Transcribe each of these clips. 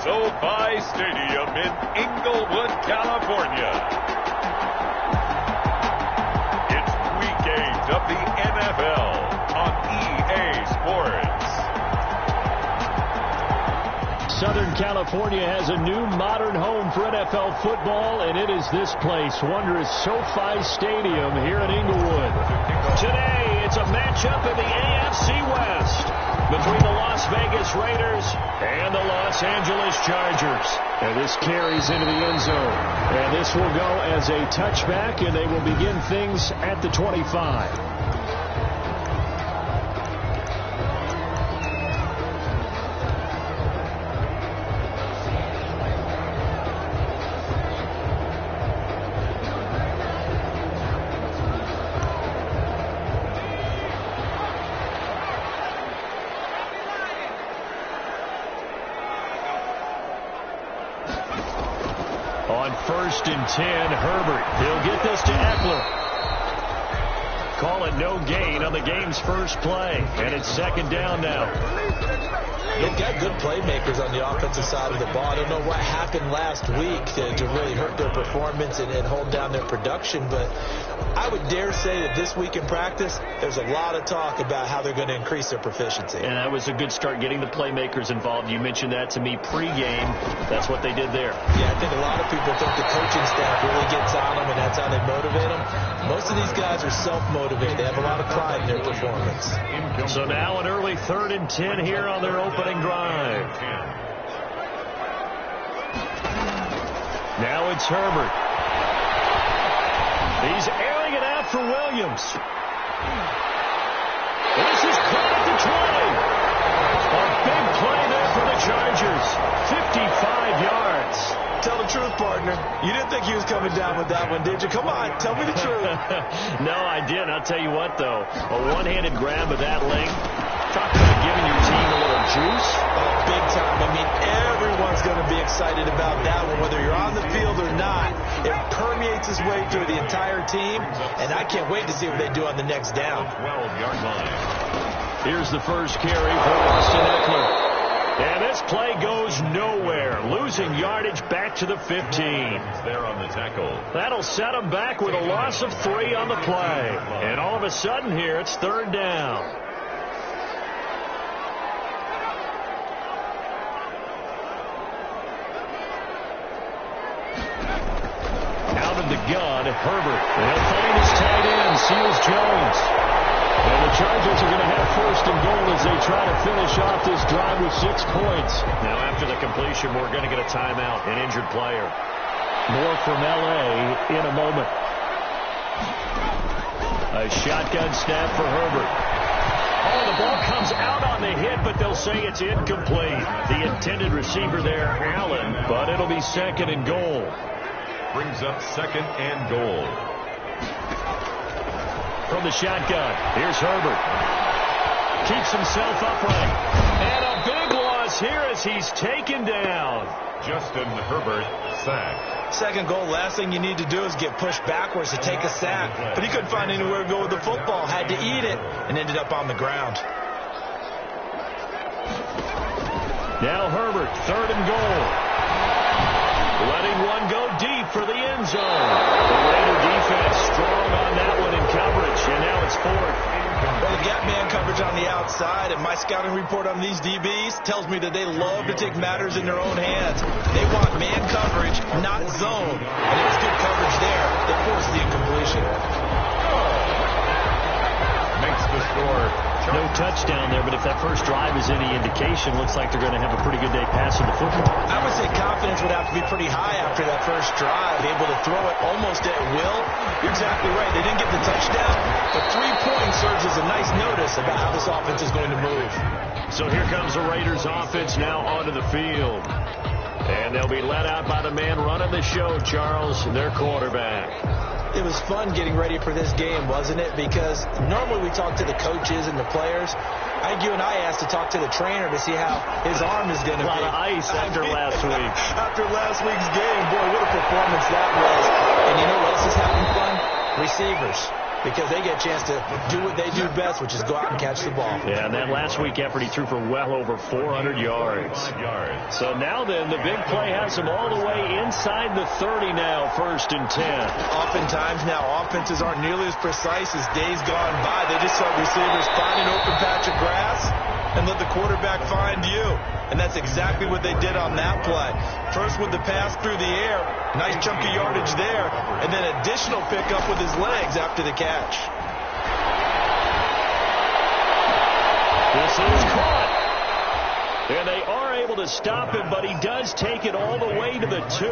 SoFi Stadium in Inglewood, California. It's Week 8 of the NFL on EA Sports. Southern California has a new modern home for NFL football, and it is this place, wondrous SoFi Stadium here in Inglewood. Today, it's a matchup in the AFC West between the Las Vegas Raiders and the Los Angeles Chargers. And this carries into the end zone. And this will go as a touchback, and they will begin things at the 25. On 1st and 10, Herbert. He'll get this to Eckler. Call it no gain on the game's first play. And it's 2nd down now. They've got good playmakers on the offensive side of the ball. I don't know what happened last week to really hurt their performance and hold down their production, but I would dare say that this week in practice, there's a lot of talk about how they're going to increase their proficiency. And that was a good start getting the playmakers involved. You mentioned that to me pregame. That's what they did there. Yeah, I think a lot of people think the coaching staff really gets on them, and that's how they motivate them. Most of these guys are self-motivated. They have a lot of pride in their performance. So now an early 3rd and 10 here on their opening drive. Now it's Herbert. He's airing it out for Williams. This is caught at the 20. A big play there for the Chargers. 55 yards. Tell the truth, partner. You didn't think he was coming down with that one, did you? Come on, tell me the truth. No, I didn't. I'll tell you what, though. A one-handed grab of that length. Talk about giving your team a little juice. Oh, big time. I mean, everyone's going to be excited about that one, whether you're on the field or not. It permeates its way through the entire team, and I can't wait to see what they do on the next down. 12-yard line. Here's the first carry for Austin Eckler. And this play goes nowhere, losing yardage back to the 15. There on the tackle. That'll set them back with a loss of 3 on the play. And all of a sudden here, it's 3rd down. Out of the gun, Herbert. And he'll find his tight end, Seals Jones. And the Chargers are going to have 1st and goal as they try to finish off this drive with 6 points. Now, after the completion, we're going to get a timeout, an injured player. More from L.A. in a moment. A shotgun snap for Herbert. Oh, the ball comes out on the hit, but they'll say it's incomplete. The intended receiver there, Allen, but it'll be 2nd and goal. Brings up 2nd and goal. From the shotgun, here's Herbert. Keeps himself upright. And a big loss here as he's taken down. Justin Herbert sacked. 2nd goal, last thing you need to do is get pushed backwards to take a sack. But he couldn't find anywhere to go with the football. Had to eat it and ended up on the ground. Now Herbert, 3rd and goal. Letting one go deep for the end zone. The Raider defense strong on that one in coverage, and now it's 4th. Well, they got man coverage on the outside, and my scouting report on these DBs tells me that they love to take matters in their own hands. They want man coverage, not zone. And it was good coverage there that forced the incompletion. Makes the score. No touchdown there, but if that first drive is any indication, looks like they're going to have a pretty good day passing the football. I would say confidence would have to be pretty high after that first drive, able to throw it almost at will. You're exactly right. They didn't get the touchdown, but 3 points serves as a nice notice about how this offense is going to move. So here comes the Raiders offense now onto the field. And they'll be led out by the man running the show, Charles, their quarterback. It was fun getting ready for this game, wasn't it? Because normally we talk to the coaches and the players. I think you and I asked to talk to the trainer to see how his arm is going to be. A lot of ice after last week. After last week's game, boy, what a performance that was. And you know what else is having fun? Receivers. because they get a chance to do what they do best, which is go out and catch the ball. Yeah, and that last week effort, he threw for well over 400 yards. So now then, the big play has him all the way inside the 30 now, 1st and 10. Oftentimes now, offenses aren't nearly as precise as days gone by. They just saw receivers find an open patch of grass and let the quarterback find you. And that's exactly what they did on that play. First with the pass through the air, nice chunk of yardage there, and then additional pickup with his legs after the catch. This is caught. And they are able to stop him, but he does take it all the way to the 2.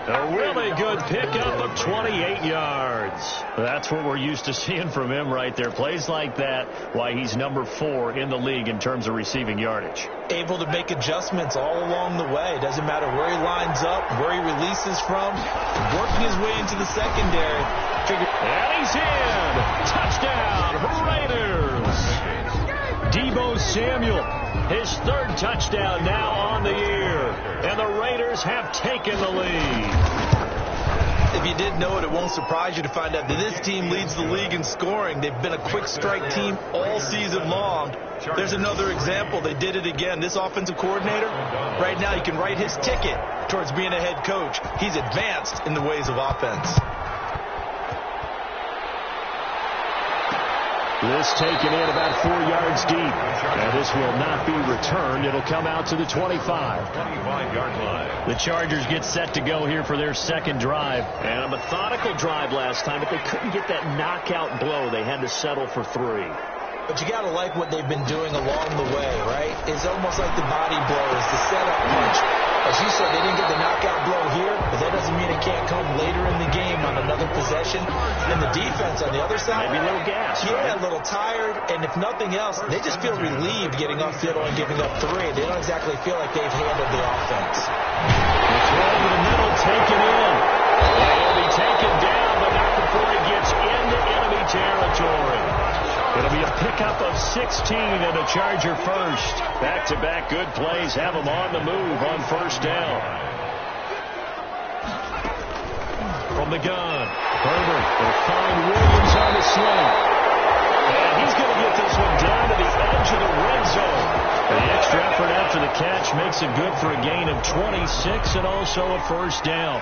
A really good pickup of 28 yards. That's what we're used to seeing from him right there. Plays like that, why he's number 4 in the league in terms of receiving yardage. Able to make adjustments all along the way. Doesn't matter where he lines up, where he releases from, working his way into the secondary. And he's in. Touchdown, Raiders. Deebo Samuel, his 3rd touchdown now on the year. And the Raiders have taken the lead. If you didn't know it, it won't surprise you to find out that this team leads the league in scoring. They've been a quick strike team all season long. There's another example. They did it again. This offensive coordinator, right now, you can write his ticket towards being a head coach. He's advanced in the ways of offense. This taken in about 4 yards deep. And this will not be returned. It'll come out to the 25. 25-yard line. The Chargers get set to go here for their 2nd drive. And a methodical drive last time, but they couldn't get that knockout blow. They had to settle for 3. But you got to like what they've been doing along the way, right? It's almost like the body blows, the setup punch. As you said, they didn't get the knockout blow here, but that doesn't mean it can't come later in the game on another possession. And the defense on the other side, maybe a little gas. Yeah, a little tired, and if nothing else, they just feel relieved getting upfield and giving up 3. They don't exactly feel like they've handled the offense. The throw to the middle, taken in. And he'll be taken down, but not before he gets into enemy territory. It'll be a pickup of 16 and a Charger first. Back-to-back good plays have them on the move on 1st down. From the gun, Herbert will find Williams on the sling. And he's going to get this one down to the edge of the red zone. The extra effort after the catch makes it good for a gain of 26 and also a 1st down.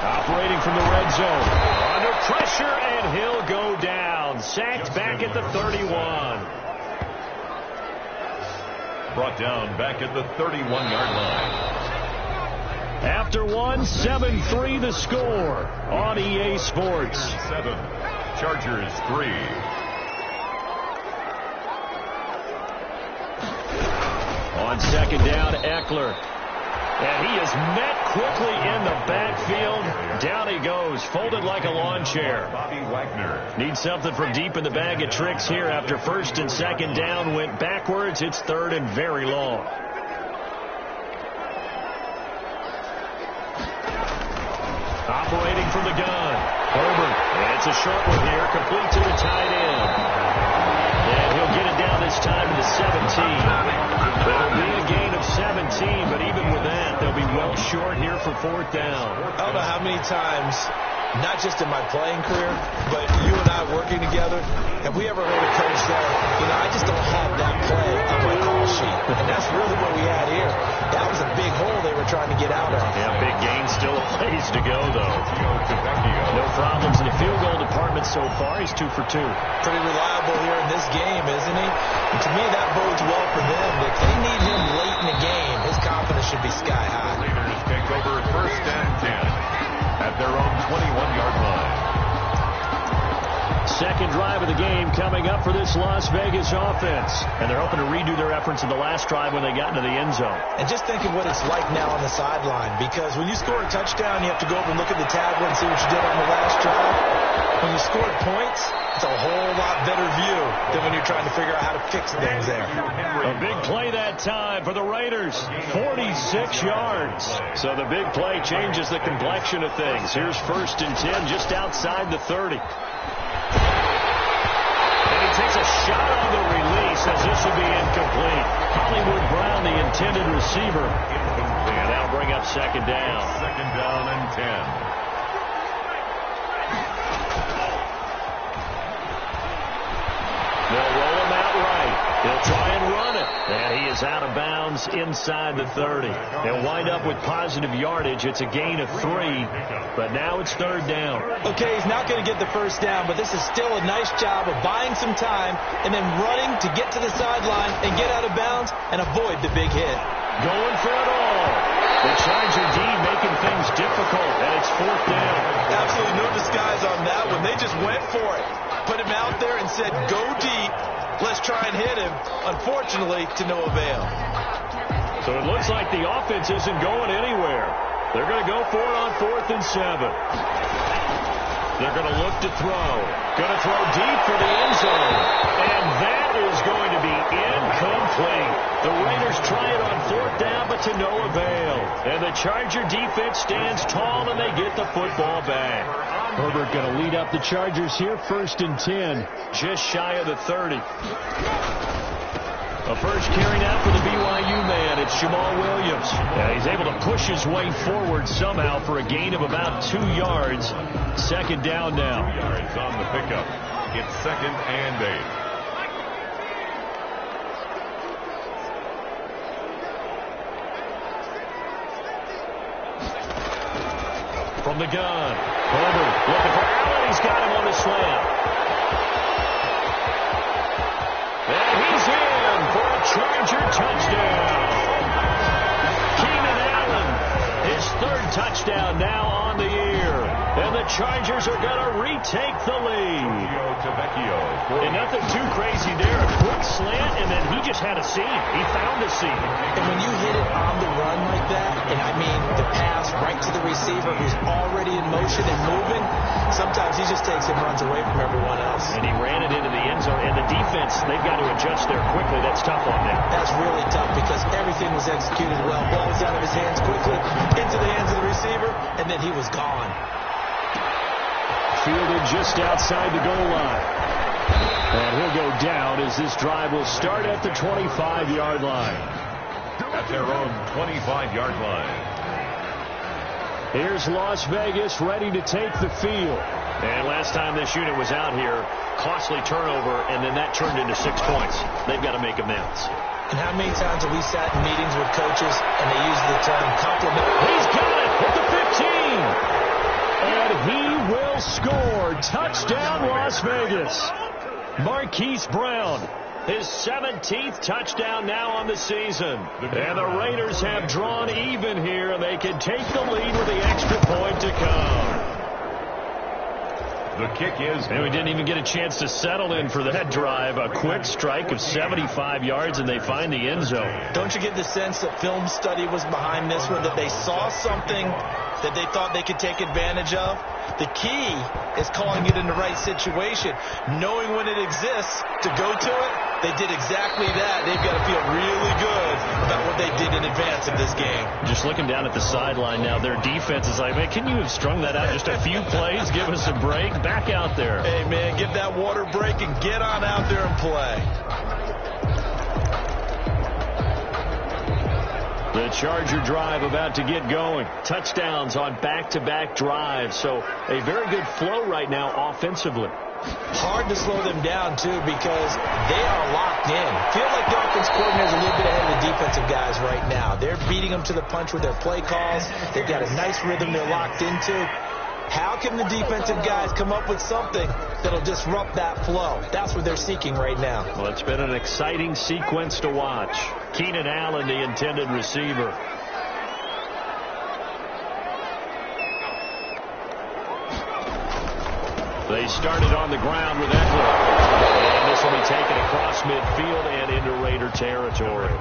Operating from the red zone. Under pressure, and he'll go down. Sacked back at the 31. Brought down back at the 31-yard line. After 1, 7-3 the score on EA Sports. 7, Chargers 3. On 2nd down, Eckler. And he is met quickly in the backfield. Down he goes, folded like a lawn chair. Bobby Wagner. Needs something from deep in the bag of tricks here after 1st and 2nd down. Went backwards. It's 3rd and very long. Operating from the gun. Herbert. And it's a short one here. Complete to the tight end. And he'll get it down this time to the 17. There'll be a gain of 17, but even with that, they'll be well short here for 4th down. I don't know how many times, not just in my playing career, but you and I working together, have we ever heard a coach say, I just don't have that play on my call sheet. And that's really what we had here. That was a big hole they were trying to get out of. Yeah, big gain, still a ways to go, though. No problems in the field goal department so far. He's 2 for 2. Pretty reliable here in this game, isn't he? And to me, that bodes well for them. If they need him late in the game, his confidence should be sky high. Raiders take over 1st and 10 at their own 21-yard line. 2nd drive of the game coming up for this Las Vegas offense. And they're hoping to redo their efforts in the last drive when they got into the end zone. And just think of what it's like now on the sideline, because when you score a touchdown, you have to go over and look at the tablet and see what you did on the last drive. When you scored points, it's a whole lot better view than when you're trying to figure out how to fix things there. A big play that time for the Raiders. 46 yards. So the big play changes the complexion of things. Here's 1st and 10 just outside the 30. And he takes a shot on the release as this will be incomplete. Hollywood Brown, the intended receiver. And that'll bring up second down. Second down and 10. They'll roll him out right. They'll try and run it. And he is out of bounds inside the 30. They'll wind up with positive yardage. It's a gain of 3, but now it's third down. Okay, he's not going to get the first down, but this is still a nice job of buying some time and then running to get to the sideline and get out of bounds and avoid the big hit. Going for it all. The Charger D making things difficult, and it's fourth down. Absolutely no disguise on that one. They just went for it. Put him out there and said, go deep. Let's try and hit him. Unfortunately, to no avail. So it looks like the offense isn't going anywhere. They're going to go for it on 4th and 7. They're going to look to throw. Going to throw deep for the end zone. And that is going to be incomplete. The Raiders try it on 4th down, but to no avail. And the Charger defense stands tall, and they get the football back. Herbert going to lead up the Chargers here, 1st and 10. Just shy of the 30. A first carry now for the BYU man. It's Jamal Williams. He's able to push his way forward somehow for a gain of about 2 yards. Second down now. 2 yards on the pickup. It's second and 8. From the gun. Herbert looking for Allen. He's got him on the slant. And he's in for a Charger touchdown. Keenan Allen, his 3rd touchdown now on the year. And the Chargers are going to retake the lead. And nothing too crazy there. A quick slant, and then he just had a seam. He found a seam. And when you hit it on the run like that, and I mean the pass right to the receiver who's already in motion and moving, sometimes he just takes and runs away from everyone else. And he ran it into the end zone. And the defense, they've got to adjust there quickly. That's tough on them. That's really tough because everything was executed well. Ball was out of his hands quickly, into the hands of the receiver, and then he was gone. Fielded just outside the goal line. And he'll go down as this drive will start at the 25-yard line. At their own 25-yard line. Here's Las Vegas ready to take the field. And last time this unit was out here, costly turnover, and then that turned into 6 points. They've got to make amends. And how many times have we sat in meetings with coaches and they use the term compliment? He's got it at the 15. And he will score. Touchdown, Las Vegas. Marquise Brown, his 17th touchdown now on the season. And the Raiders have drawn even here, and they can take the lead with the extra point to come. The kick is... And we didn't even get a chance to settle in for that drive. A quick strike of 75 yards, and they find the end zone. Don't you get the sense that film study was behind this one, that they saw something that they thought they could take advantage of? The key is calling it in the right situation, knowing when it exists to go to it. They did exactly that. They've got to feel really good about what they did in advance of this game. Just looking down at the sideline now, their defense is like, man, can you have strung that out just a few plays? Give us a break. Back out there. Hey, man, get that water break and get on out there and play. The Charger drive about to get going. Touchdowns on back-to-back drives. So a very good flow right now offensively. Hard to slow them down, too, because they are locked in. Feel like the offense coordinator is a little bit ahead of the defensive guys right now. They're beating them to the punch with their play calls. They've got a nice rhythm they're locked into. How can the defensive guys come up with something that'll disrupt that flow? That's what they're seeking right now. Well, it's been an exciting sequence to watch. Keenan Allen, the intended receiver. They started on the ground with Eckler. And this will be taken across midfield and into Raider territory.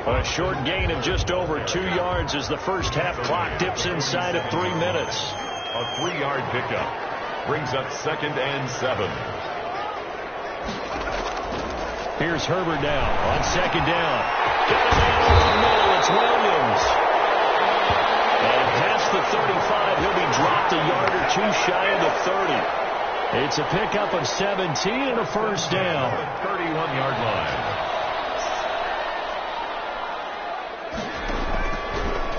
A short gain of just over 2 yards as the first half clock dips inside of 3 minutes. A 3-yard pickup brings up second and 7. Here's Herbert now on second down. Got a man over the middle. It's Williams. And past the 35, he'll be dropped a yard or two shy of the 30. It's a pickup of 17 and a first down. 31-yard line.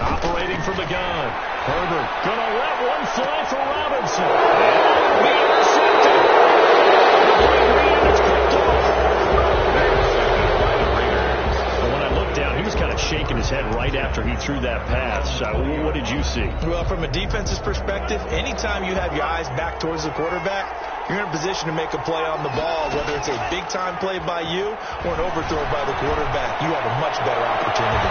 Operating from the gun. Herbert going to let one fly for Robinson. And be intercepted. It's picked off. When I looked down, he was kind of shaking his head right after he threw that pass. What did you see? Well, from a defense's perspective, anytime you have your eyes back towards the quarterback, you're in a position to make a play on the ball, whether it's a big-time play by you or an overthrow by the quarterback. You have a much better opportunity.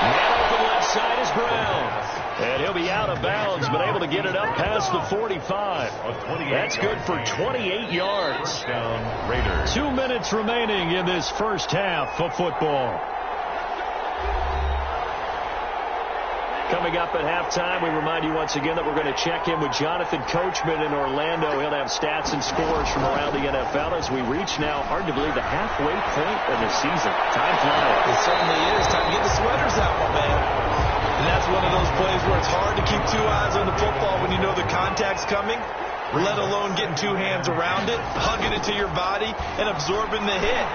Man open left side is Brown. And he'll be out of bounds, but able to get it up past the 45. That's good for 28 yards. 2 minutes remaining in this first half of football. Coming up at halftime, we remind you once again that we're going to check in with Jonathan Coachman in Orlando. He'll have stats and scores from around the NFL as we reach now, hard to believe, the halfway point of the season. Time flies. It certainly is. Time to get the sweaters out, my man. And that's one of those plays where it's hard to keep two eyes on the football when you know the contact's coming, let alone getting two hands around it, hugging it to your body, and absorbing the hit,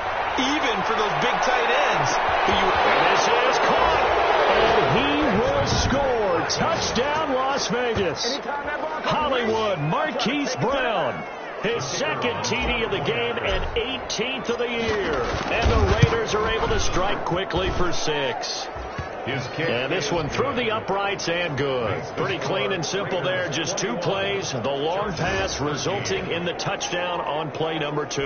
even for those big tight ends. And this is caught. And he will score. Touchdown, Las Vegas. Hollywood, Marquise Brown. His second TD of the game and 18th of the year. And the Raiders are able to strike quickly for 6. And this one through the uprights and good. Pretty clean and simple there. Just 2 plays. The long pass resulting in the touchdown on play number 2.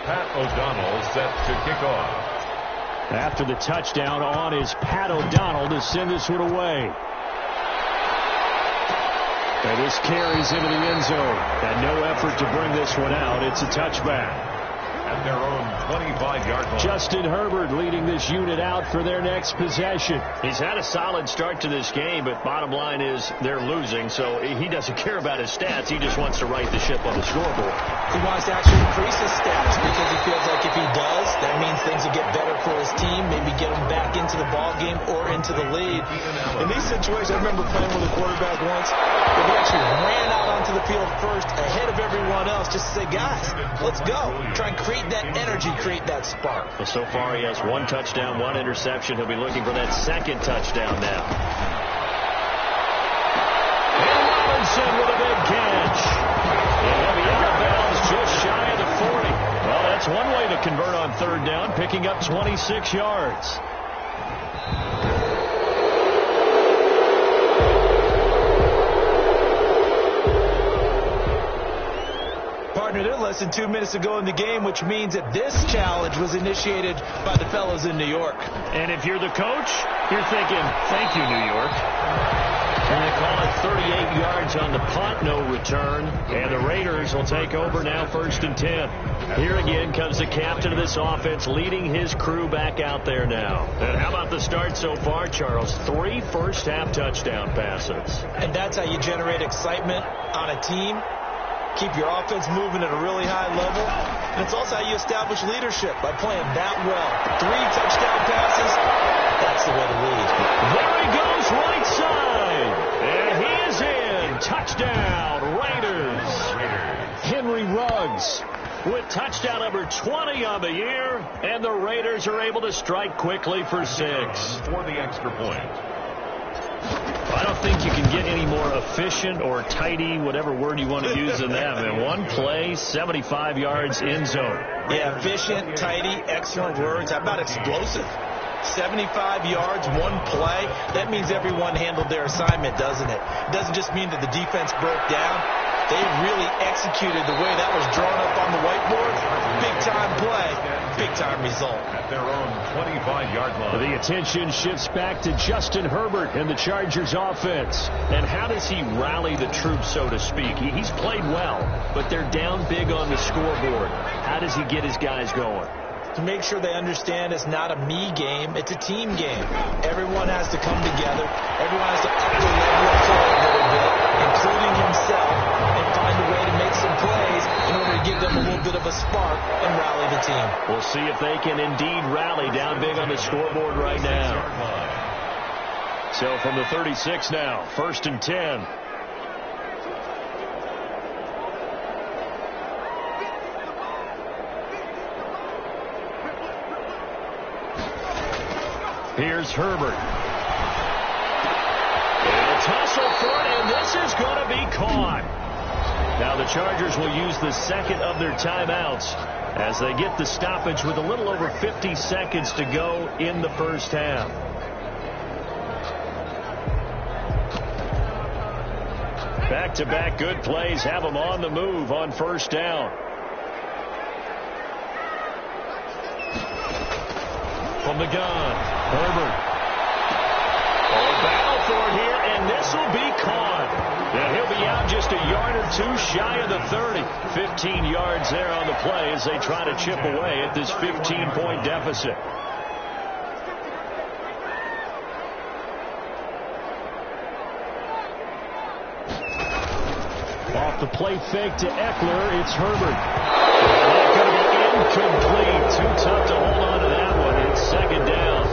Pat O'Donnell set to kick off. After the touchdown, on is Pat O'Donnell to send this one away. And this carries into the end zone. And no effort to bring this one out. It's a touchback. At their own 25-yard line. Justin Herbert leading this unit out for their next possession. He's had a solid start to this game, but bottom line is they're losing, so he doesn't care about his stats. He just wants to right the ship on the scoreboard. He wants to actually increase his stats because he feels like if he does, that means things will get better for his team, maybe get him back into the ball game or into the lead. In these situations, I remember playing with a quarterback once where he actually ran out onto the field first ahead of everyone else just to say, guys, let's go. Try and create that energy, create that spark. Well, so far he has 1 touchdown, 1 interception. He'll be looking for that second touchdown now. And Robinson with a big catch. And he'll be out of bounds just shy of the 40. Well, that's one way to convert on third down, picking up 26 yards. Less than 2 minutes to go in the game, which means that this challenge was initiated by the fellows in New York. And if you're the coach, you're thinking, thank you, New York. And they call it 38 yards on the punt, no return. And the Raiders will take over now, 1st and 10. Here again comes the captain of this offense, leading his crew back out there now. And how about the start so far, Charles? 3 first-half touchdown passes. And that's how you generate excitement on a team. Keep your offense moving at a really high level. And it's also how you establish leadership, by playing that well. 3 touchdown passes, that's the way to lead. There he goes, right side. And he is in. Touchdown, Raiders. Henry Ruggs with touchdown number 20 on the year. And the Raiders are able to strike quickly for 6. For the extra point. I don't think you can get any more efficient or tidy, whatever word you want to use in that. Man, 1 play, 75 yards, end zone. Yeah, efficient, tidy, excellent words. How about explosive? 75 yards, 1 play. That means everyone handled their assignment, doesn't it? It doesn't just mean that the defense broke down. They really executed the way that was drawn up on the whiteboard. Big-time play, big-time result. At their own 25-yard line. The attention shifts back to Justin Herbert and the Chargers offense. And how does he rally the troops, so to speak? He's played well, but they're down big on the scoreboard. How does he get his guys going? To make sure they understand it's not a me game, it's a team game. Everyone has to come together. Everyone has to up the level of play a little bit, including himself, and find a way to make some plays in order to give them a little bit of a spark and rally the team. We'll see if they can indeed rally down big on the scoreboard right now. So from the 36 now, 1st and 10. Here's Herbert. And a tussle for it, and this is going to be caught. Now the Chargers will use the second of their timeouts as they get the stoppage with a little over 50 seconds to go in the first half. Back-to-back good plays have them on the move on first down. From the gun, Herbert. Battle for it here, and this will be caught. Now he'll be out just a yard or two shy of the 30. 15 yards there on the play as they try to chip away at this 15-point deficit. Off the play fake to Eckler, it's Herbert. That's going to be incomplete. Too tough to hold on to that one. It's second down.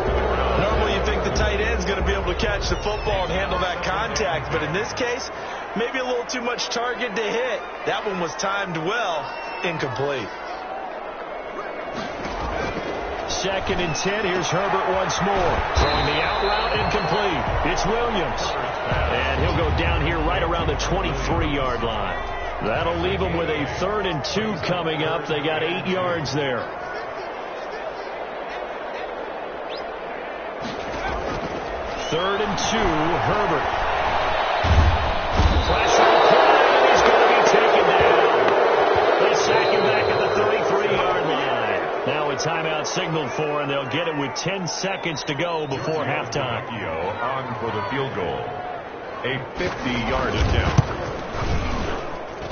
Normally you think the tight end's going to be able to catch the football and handle that contact, but in this case, maybe a little too much target to hit. That one was timed well. Incomplete. Second and 10. Here's Herbert once more. Throwing the out route, incomplete. It's Williams. And he'll go down here right around the 23-yard line. That'll leave them with a 3rd and 2 coming up. They got 8 yards there. Third and 2, Herbert. Pressure applied, and he's going to be taken down. They sack him back at the 33-yard line. Now a timeout signaled for, and they'll get it with 10 seconds to go before halftime. On for the field goal. A 50-yard attempt.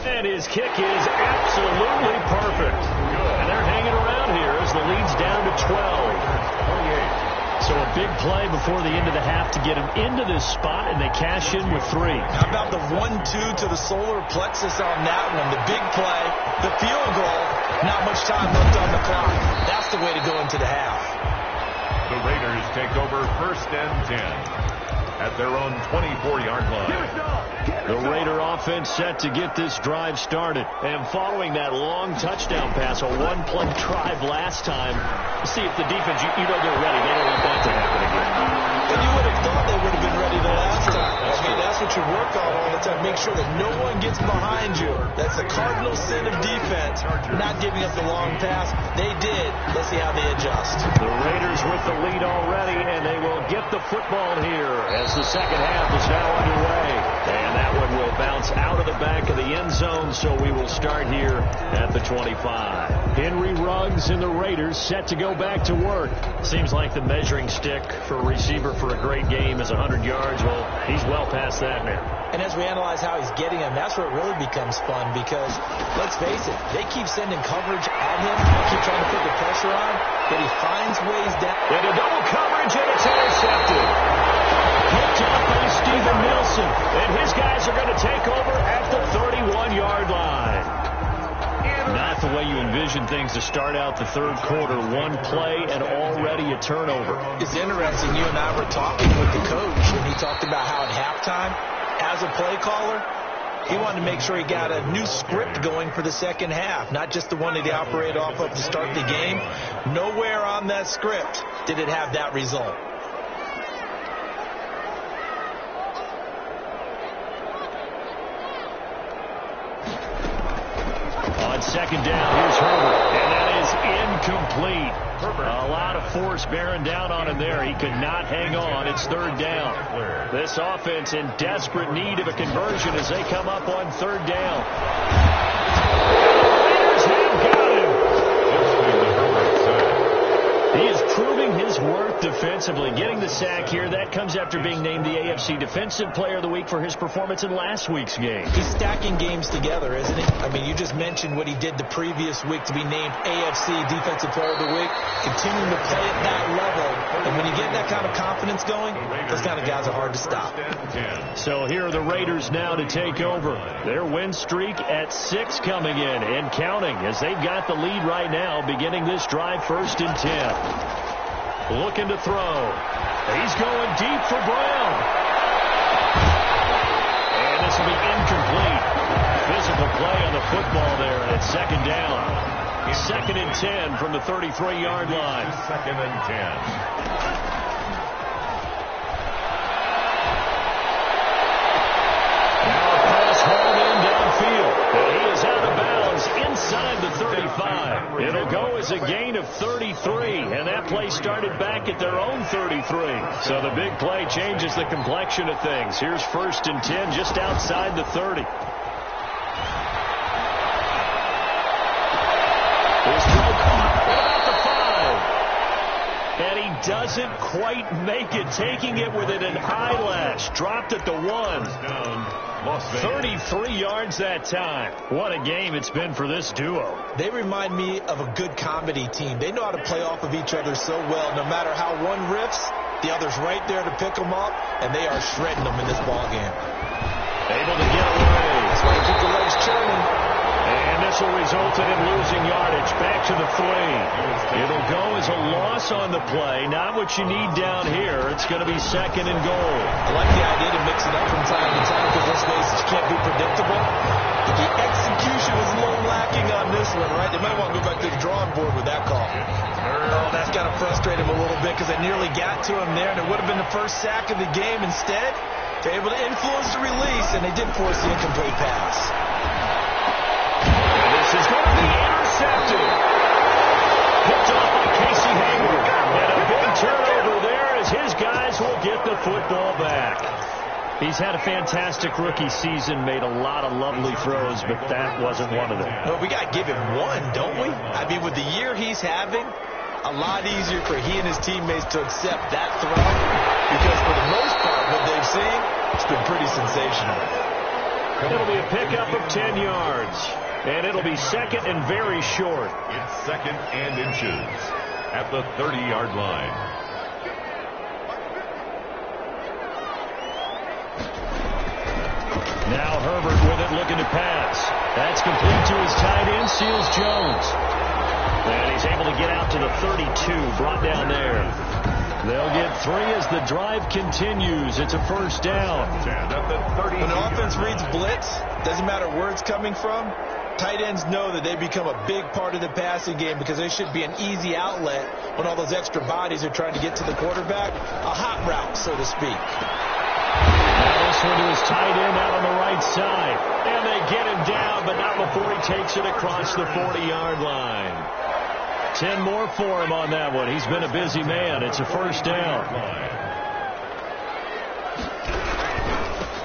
And his kick is absolutely perfect. And they're hanging around here as the lead's down to 12. So a big play before the end of the half to get him into this spot, and they cash in with 3. How about the 1-2 to the solar plexus on that one? The big play, the field goal, not much time left on the clock. That's the way to go into the half. The Raiders take over 1st and 10 at their own 24-yard line. The Raider offense set to get this drive started. And following that long touchdown pass, a one-play drive last time, see if the defense, you know they're ready. They don't want that to happen again. And you would have thought they would have been ready the last time. That's what you work on all the time. Make sure that no one gets behind you. That's the cardinal sin of defense, not giving up the long pass. They did. Let's see how they adjust. The Raiders with the lead already, and they will get the football here as the second half is now underway. And that one will bounce out of the back of the end zone, so we will start here at the 25. Henry Ruggs and the Raiders set to go back to work. Seems like the measuring stick for a receiver for a great game is 100 yards. Well, he's well past that now. And as we analyze how he's getting them, that's where it really becomes fun because, let's face it, they keep sending coverage at him, keep trying to put the pressure on, but he finds ways down. And a double coverage, and it's intercepted. Picked off by Steven Nelson, and his guys are going to take over at the 31-yard line. Not the way you envision things to start out the third quarter. One play and already a turnover. It's interesting. You and I were talking with the coach, and he talked about how at halftime, as a play caller, he wanted to make sure he got a new script going for the second half, not just the one that he operated off of to start the game. Nowhere on that script did it have that result. On second down, here's Herbert, and that is incomplete. A lot of force bearing down on him there. He could not hang on. It's third down. This offense in desperate need of a conversion as they come up on third down. Raiders have got him. He is proving his worth defensively. Getting the sack here, that comes after being named the AFC Defensive Player of the Week for his performance in last week's game. He's stacking games together, isn't he? I mean, you just mentioned what he did the previous week to be named AFC Defensive Player of the Week. Continuing to play at that level. And when you get that kind of confidence going, those kind of guys are hard to stop. So here are the Raiders now to take over. Their win streak at 6 coming in and counting as they've got the lead right now beginning this drive 1st and 10. Looking to throw. He's going deep for Brown. And this will be incomplete. Physical play on the football there, and it's second down. 2nd and 10 from the 33-yard line. 2nd and 10. is a gain of 33, and that play started back at their own 33. So the big play changes the complexion of things. Here's 1st and 10 just outside the 30. Here's throw caught about the 5. And he doesn't quite make it, taking it within an eyelash. Dropped at the 1. 33 yards that time. What a game it's been for this duo. They remind me of a good comedy team. They know how to play off of each other so well. No matter how one riffs, the other's right there to pick them up, and they are shredding them in this ball game. Able to get away. That's why you keep the legs churning. And this will result in him losing yardage. Back to the 3. It'll go as a loss on the play. Not what you need down here. It's going to be 2nd and goal. I like the idea to mix it up from time to time because those bases can't be predictable. But the execution was a little lacking on this one, right? They might want to go back to the drawing board with that call. Oh, that's got to frustrate him a little bit because they nearly got to him there, and it would have been the first sack of the game. Instead, they're able to influence the release, and they did force the incomplete pass. This is going to be intercepted. Picked off by Casey Hayward. And a big turnover there as his guys will get the football back. He's had a fantastic rookie season, made a lot of lovely throws, but that wasn't one of them. Well, we got to give him one, don't we? I mean, with the year he's having, a lot easier for he and his teammates to accept that throw because for the most part, what they've seen, it's been pretty sensational. It'll be a pickup of 10 yards. And it'll be 2nd and very short. It's 2nd and inches at the 30-yard line. Now Herbert with it, looking to pass. That's complete to his tight end, Seals Jones. And he's able to get out to the 32, brought down there. They'll get 3 as the drive continues. It's a 1st down. When the offense reads blitz, doesn't matter where it's coming from, tight ends know that they become a big part of the passing game because they should be an easy outlet when all those extra bodies are trying to get to the quarterback. A hot route, so to speak. Now this one to his tight end out on the right side. And they get him down, but not before he takes it across the 40-yard line. 10 more for him on that one. He's been a busy man. It's a 1st down.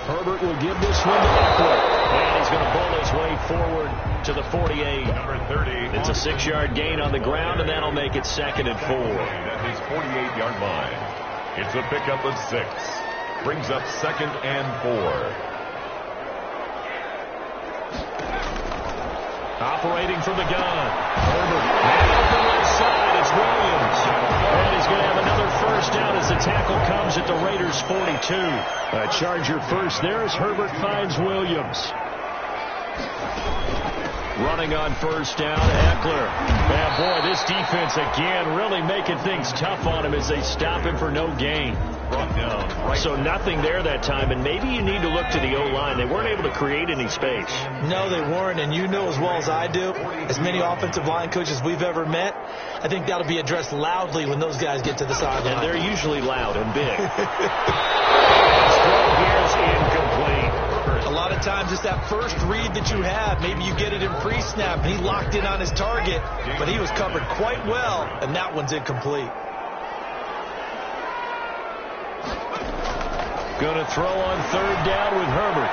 Herbert will give this one to Eckler. And he's going to bowl his way forward to the 48. Number 30. It's a 6-yard gain on the ground, and that'll make it 2nd and 4. At his 48-yard line. It's a pickup of 6. Brings up 2nd and 4. Operating from the gun. Herbert. And off the left side, it's Williams. And he's going to have another 1st down as the tackle comes at the Raiders' 42. A Charger first there as Herbert finds Williams. Running on 1st down, Eckler. And boy, this defense again really making things tough on him as they stop him for no gain. Brought down. Right. So nothing there that time, and maybe you need to look to the O-line. They weren't able to create any space. No, they weren't, and you know as well as I do, as many offensive line coaches we've ever met, I think that'll be addressed loudly when those guys get to the sideline. And they're usually loud and big. Throw here's incomplete. A lot of times it's that first read that you have. Maybe you get it in pre-snap, and he locked in on his target, but he was covered quite well, and that one's incomplete. Going to throw on 3rd down with Herbert.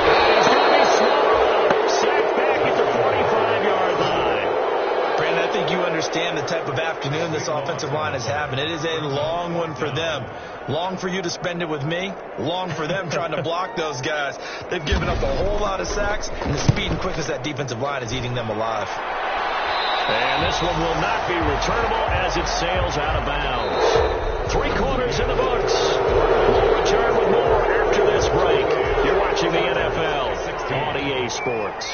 He's going to be swallowed. Sacked back at the 45-yard line. Brandon, I think you understand the type of afternoon this offensive line is having. It is a long one for them. Long for you to spend it with me. Long for them trying to block those guys. They've given up a whole lot of sacks, and the speed and quickness of that defensive line is eating them alive. And this one will not be returnable as it sails out of bounds. 3 quarters in the books. We'll return with more after this break. You're watching the NFL on EA Sports.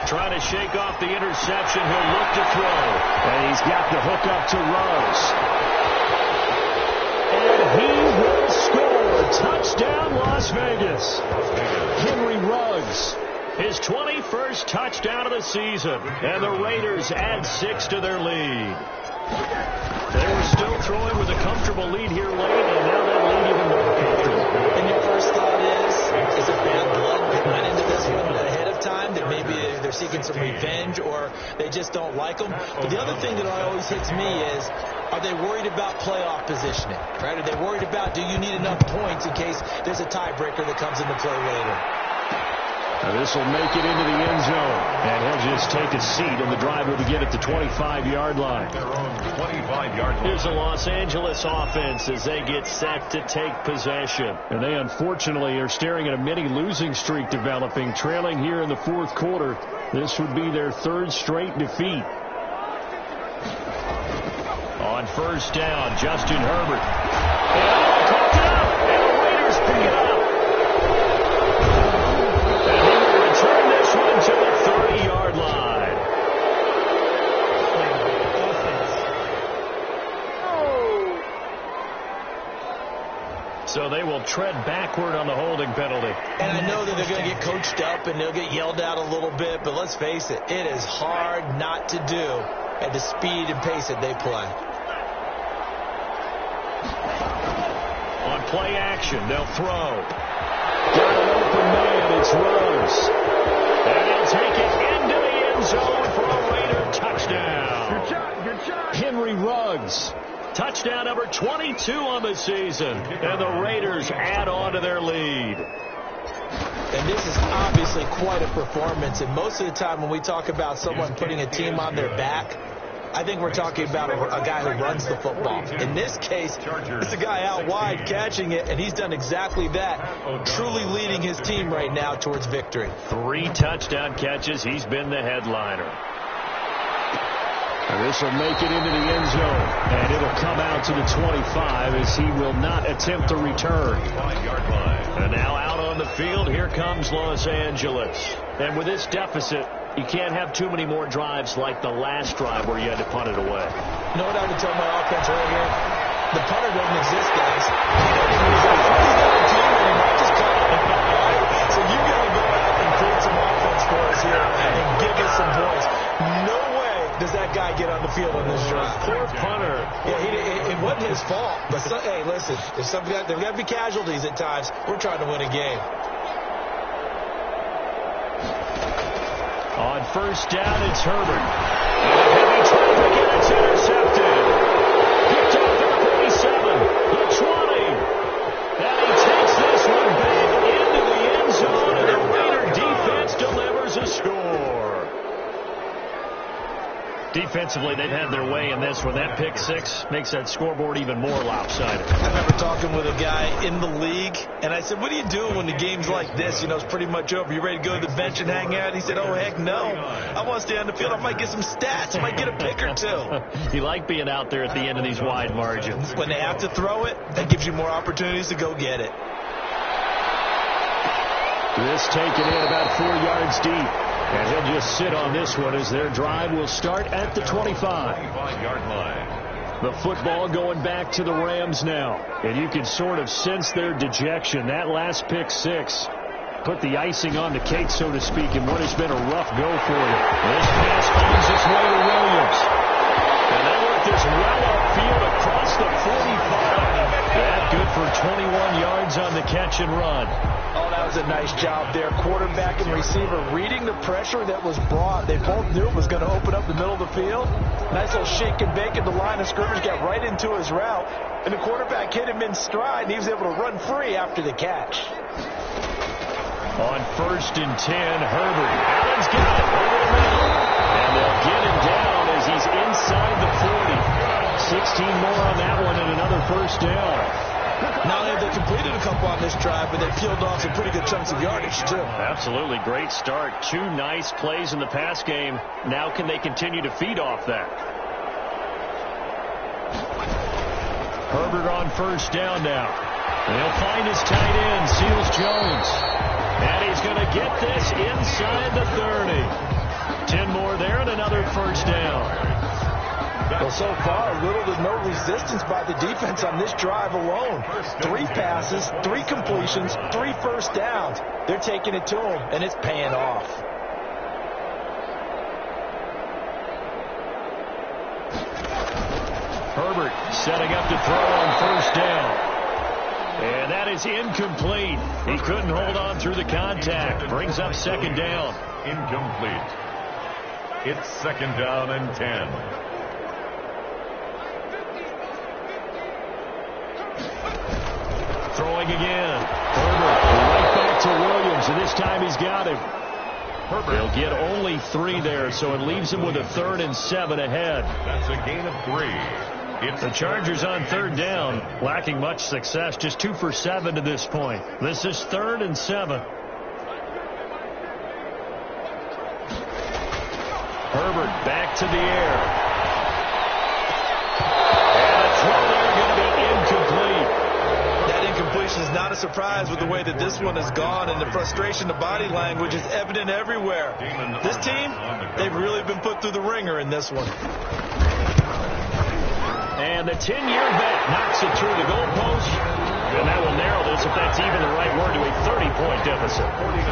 Trying to shake off the interception. He'll look to throw. And he's got the hook up to Ruggs. And he will score. Touchdown, Las Vegas. Henry Ruggs. His 21st touchdown of the season. And the Raiders add 6 to their lead. They were still throwing with a comfortable lead here late, and now that lead even more comfortable. And your first thought is it bad blood that went into this one ahead of want some revenge or they just don't like them. But the other thing that always hits me is, are they worried about playoff positioning? Right? Are they worried about, do you need enough points in case there's a tiebreaker that comes into play later? Now this will make it into the end zone. And he'll just take a seat, and the drive will begin at the 25-yard line. Their own 25-yard line. Here's the Los Angeles offense as they get set to take possession. And they unfortunately are staring at a mini losing streak developing, trailing here in the fourth quarter. This would be their third straight defeat. On first down, Justin Herbert. And caught it up, and the Raiders pick it up. And he will return this one to the 30-yard line. So they will tread backward on the holding penalty. And I know that they're going to get coached up and they'll get yelled at a little bit, but let's face it, it is hard not to do at the speed and pace that they play. On play action, they'll throw. Got an open man, it's Ruggs. And he'll take it into the end zone for a Raider touchdown. Good shot. Henry Ruggs. Touchdown number 22 on the season. And the Raiders add on to their lead. And this is obviously quite a performance. And most of the time when we talk about someone putting a team on their back, I think we're talking about a guy who runs the football. In this case, it's a guy out wide catching it, and he's done exactly that, truly leading his team right now towards victory. 3 touchdown catches. He's been the headliner. And this will make it into the end zone, and it'll come out to the 25 as he will not attempt to return. 5-yard line. And now out on the field, here comes Los Angeles. And with this deficit, you can't have too many more drives like the last drive where you had to punt it away. You know what I would tell my offense right here? The punter doesn't exist, guys. So you got to go out and create some offense for us here and give us some points. No way does that guy get on the field on this drive. Poor punter. Yeah, it wasn't his fault. But hey, listen, there's got to be casualties at times. We're trying to win a game. On first down, it's Herbert. And a heavy traffic, and it's intercepted. Picked off at the 47, the 20. And he takes this one back into the end zone, and the Raider defense delivers a score. Defensively, they've had their way in this one. That pick six makes that scoreboard even more lopsided. I remember talking with a guy in the league, and I said, what are you doing when the game's like this? You know, it's pretty much over. You ready to go to the bench and hang out? He said, oh, heck no. I want to stay on the field. I might get some stats. I might get a pick or two. You like being out there at the end of these wide margins. When they have to throw it, that gives you more opportunities to go get it. This taken in about 4 yards deep. And he'll just sit on this one as their drive will start at the 25. 25-yard line. The football going back to the Rams now. And you can sort of sense their dejection. That last pick six put the icing on the cake, so to speak, in what has been a rough go for them. This pass finds its way to Williams. And they work this well upfield across the 45. That good for 21 yards on the catch and run. Oh, that was a nice job there. Quarterback and receiver reading the pressure that was brought. They both knew it was going to open up the middle of the field. Nice little shake and bake at the line of scrimmage, got right into his route. And the quarterback hit him in stride, and he was able to run free after the catch. On first and 10, Herbert. Allen's got it over the middle. And they'll get him down as he's inside the 40. 16 more on that one and another first down. Not only have they completed a couple on this drive, but they peeled off some pretty good chunks of yardage, too. Absolutely. Great start. 2 nice plays in the pass game. Now can they continue to feed off that? Herbert on first down now. They'll find his tight end, Seals Jones. And he's going to get this inside the 30. 10 more there and another first down. Well, so far, little to no resistance by the defense on this drive alone. 3 passes, 3 completions, 3 first downs. They're taking it to them, and it's paying off. Herbert setting up to throw on first down. And that is incomplete. He couldn't hold on through the contact. Brings up second down. Incomplete. It's 2nd down and 10. Throwing again. Herbert right back to Williams, and this time he's got him. He'll get only 3 there, so it leaves him with a 3rd and 7 ahead. That's a gain of 3. It's the Chargers on 3rd down, lacking much success, just 2 for 7 to this point. This is 3rd and 7. Herbert back to the air. And a throw there going to be incomplete. That incompletion is not a surprise with the way that this one has gone, and the frustration, the body language is evident everywhere. This team, they've really been put through the ringer in this one. And the 10-year vet knocks it through the goalpost. And that will narrow this, if that's even the right word, to a 30-point deficit. 49.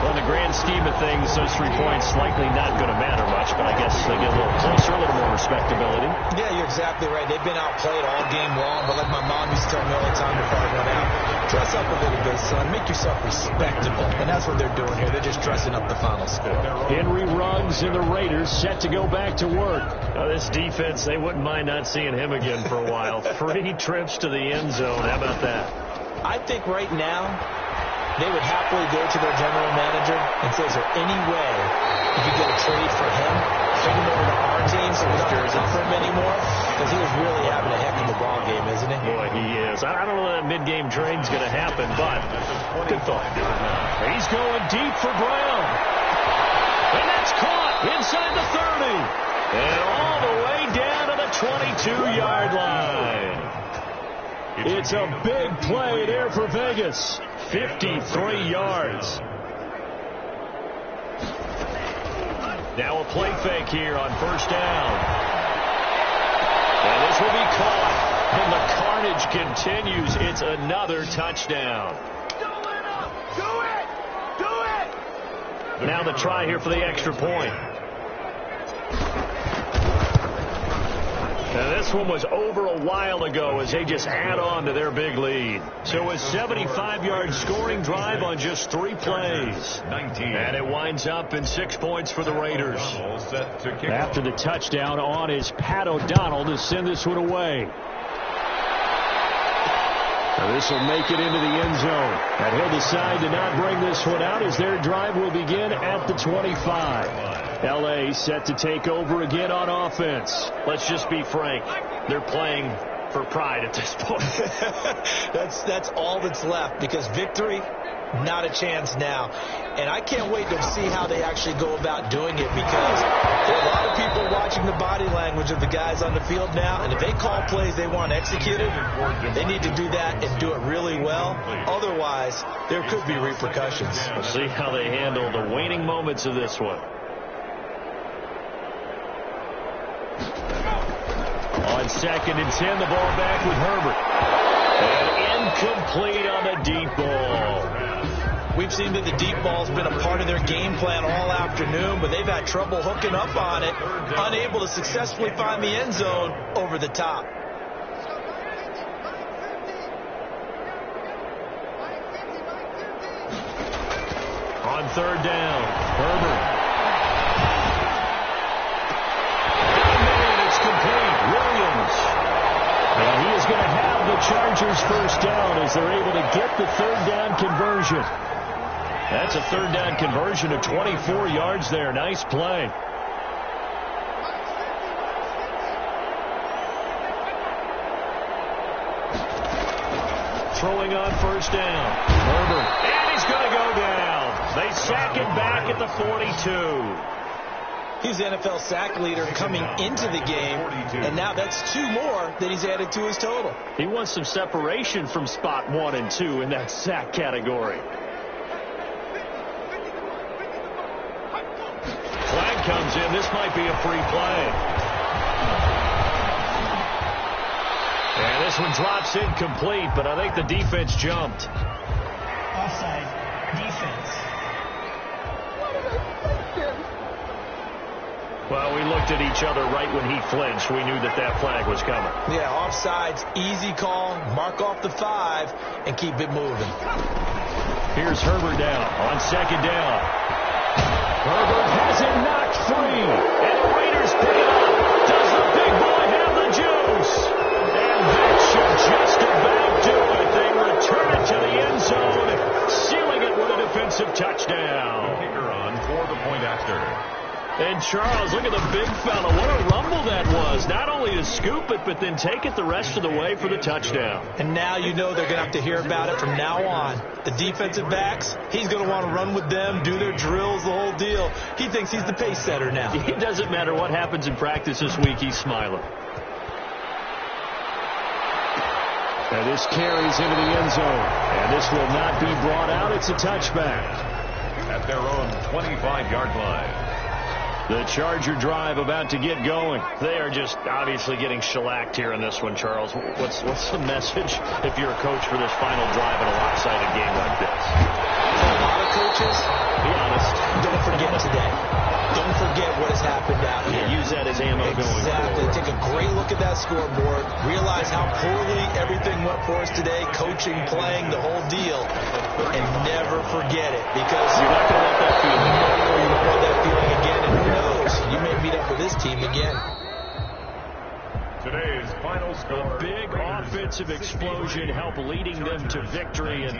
Well, in the grand scheme of things, those 3 points likely not going to matter much, but I guess they get a little closer, a little more respectability. Yeah, you're exactly right. They've been outplayed all game long, but like my mom used to tell me all the time before I went out, dress up a little bit, son. Make yourself respectable. And that's what they're doing here. They're just dressing up the final score. Henry Ruggs and the Raiders set to go back to work. Now, this defense, they wouldn't mind not seeing him again for a while. 3 trips to the end zone. How about that? I think right now they would happily go to their general manager and say, is there any way you could get a trade for him? Send him over to our team so we don't have to offer him anymore? Because he is really having a heck of a ball game, isn't he? Boy, he is. I don't know that mid-game trade's going to happen, but good thought. He's going deep for Brown. And that's caught inside the 30. And all the way down to the 22-yard line. It's a big play there for Vegas. 53 yards. Now a play fake here on 1st down. And this will be caught. And the carnage continues. It's another touchdown. Do it! Now the try here for the extra point. Now this one was over a while ago as they just add on to their big lead. So a 75-yard scoring drive on just 3 plays. 19. And it winds up in 6 points for the Raiders. After the touchdown on is Pat O'Donnell to send this one away. Now this will make it into the end zone. And he'll decide to not bring this one out as their drive will begin at the 25. L.A. set to take over again on offense. Let's just be frank. They're playing for pride at this point. That's all that's left, because victory, not a chance now. And I can't wait to see how they actually go about doing it, because there are a lot of people watching the body language of the guys on the field now, and if they call plays they want executed, they need to do that and do it really well. Otherwise, there could be repercussions. We'll see how they handle the waning moments of this one. On 2nd and 10, the ball back with Herbert. And incomplete on the deep ball. We've seen that the deep ball's been a part of their game plan all afternoon, but they've had trouble hooking up on it, unable to successfully find the end zone over the top. On 3rd down, Herbert. And he is going to have the Chargers 1st down as they're able to get the 3rd down conversion. That's a 3rd down conversion of 24 yards there. Nice play. Throwing on 1st down. Herbert. And he's going to go down. They sack him back at the 42. He's the NFL sack leader coming into the game, and now that's 2 more that he's added to his total. He wants some separation from spot 1 and 2 in that sack category. Flag comes in. This might be a free play. And this one drops incomplete, but I think the defense jumped. Offside defense. Well, we looked at each other right when he flinched. We knew that that flag was coming. Yeah, offsides, easy call, mark off the 5, and keep it moving. Here's Herbert down on 2nd down. Herbert has it knocked free. And the Raiders pick it up. Does the big boy have the juice? And that should just about do it. They return it to the end zone, sealing it with a defensive touchdown. Kicker on for the point after. And Charles, look at the big fella. What a rumble that was. Not only to scoop it, but then take it the rest of the way for the touchdown. And now you know they're going to have to hear about it from now on. The defensive backs, he's going to want to run with them, do their drills, the whole deal. He thinks he's the pace setter now. It doesn't matter what happens in practice this week, he's smiling. And this carries into the end zone. And this will not be brought out. It's a touchback. At their own 25-yard line. The Charger drive about to get going. They are just obviously getting shellacked here in this one, Charles. What's the message if you're a coach for this final drive in a lopsided game like this? A lot of coaches, be honest, don't forget today. Don't forget what has happened out here. Use that as ammo going forward. Exactly. Take a great look at that scoreboard. Realize how poorly everything went for us today. Coaching, playing, the whole deal. And never forget it. Because you're not going to let that feeling go. You won't want that feeling again. And who knows? You may meet up with this team again. Today's final score. A big offensive explosion helped leading them to victory. And